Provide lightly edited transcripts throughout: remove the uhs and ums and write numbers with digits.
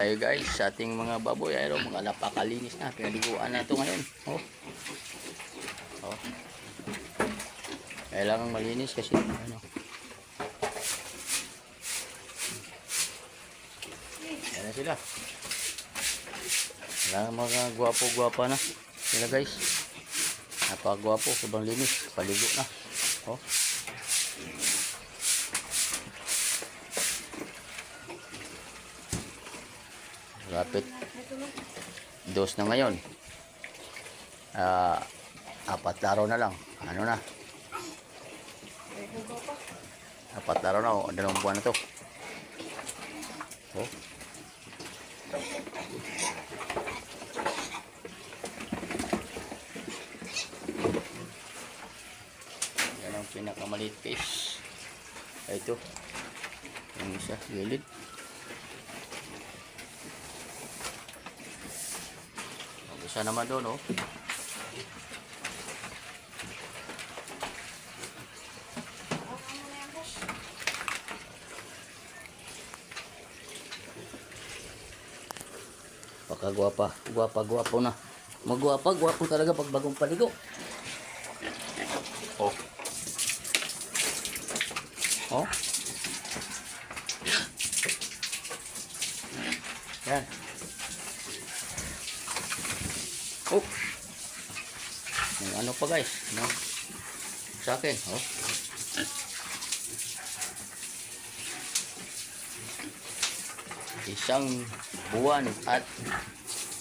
Tayo guys sa ating mga baboy, ayun mga napakalinis na, pinaliguan na ito ngayon. Oh. Kailangan malinis kasi ano. Yan na sila. Kailangan mga gwapo-gwapa na sila guys. Napakagwapo, sobrang linis, paligo na. Oh. Rapid dos na ngayon. 4 araw na lang. Ano na? 4 araw na o 2 buwan na to. Oh. Yan ang pinakamaliit case. Ito. Yung isa, gilid. Isa naman doon, oh. Pakagwapa, gwapa-gwapo na. Magwapa-gwapo talaga pag bagong paligo. Oh. Oh. Yan. Oh. Yung ano pa guys, no? Sa akin, oh. Isang buwan at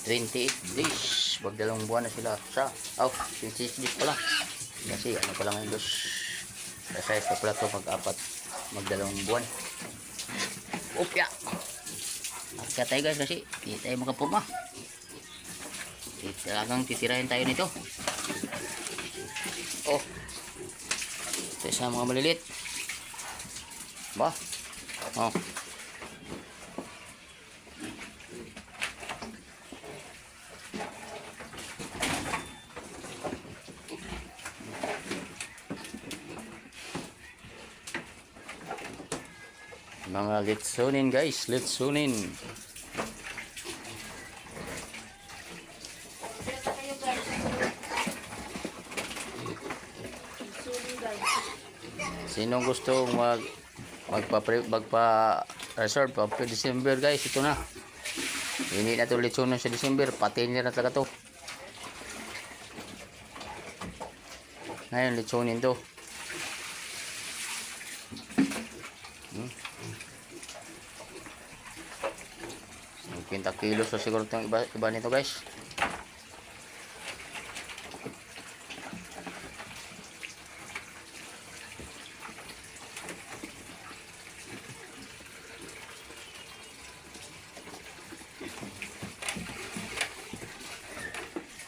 28 days. Magdalawang buwan na sila sa 28 days pala. Kasi ano pa lang yung dos. Kasi sa pala ito magdalawang buwan. Upya. Akya tayo guys kasi hindi tayo makapurma. Talagang titirahin tayo nito. Oh. Ito sa mga malilit. Ba? Oh. Mga litsunin guys, litsunin. Sinong gusto magpa-reserve pa December guys, ito na. Hindi na ito litsunin sa December, pati nila na talaga to. Ngayon litsunin to. Pinta kilos so siguro itong iba nito guys.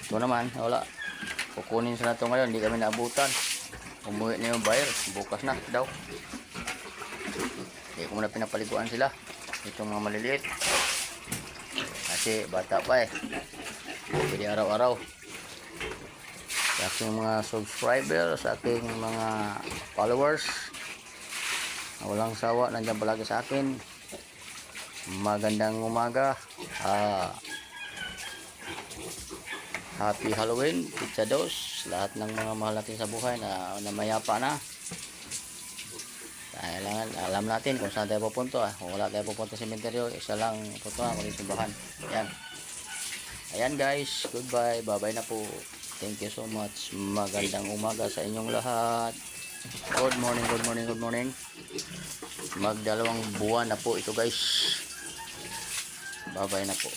Ito naman, wala. Kukunin sa nato ngayon, hindi kami naabutan. Umuwi na yung buyer, bukas na daw. Hindi ko muna pinapaliguan sila. Itong mga maliliit. Kasi bata pa eh. Jadi araw-araw. Sa aking mga subscribers, sa aking mga followers, na walang sawa, nandiyan palagi sa akin. Magandang umaga. Happy Halloween, Pizza Dos, lahat ng mga mahal natin sa buhay na mayapa na. Kailangan alam natin kung saan tayo pupunta. Kung wala tayo pupunta sa sementeryo, isa lang pupunta kundi simbahan. Ayan. Ayan guys, goodbye, bye-bye na po. Thank you so much. Magandang umaga sa inyong lahat. Good morning, good morning, good morning. Magdalawang buwan na po ito guys. Bye-bye na po.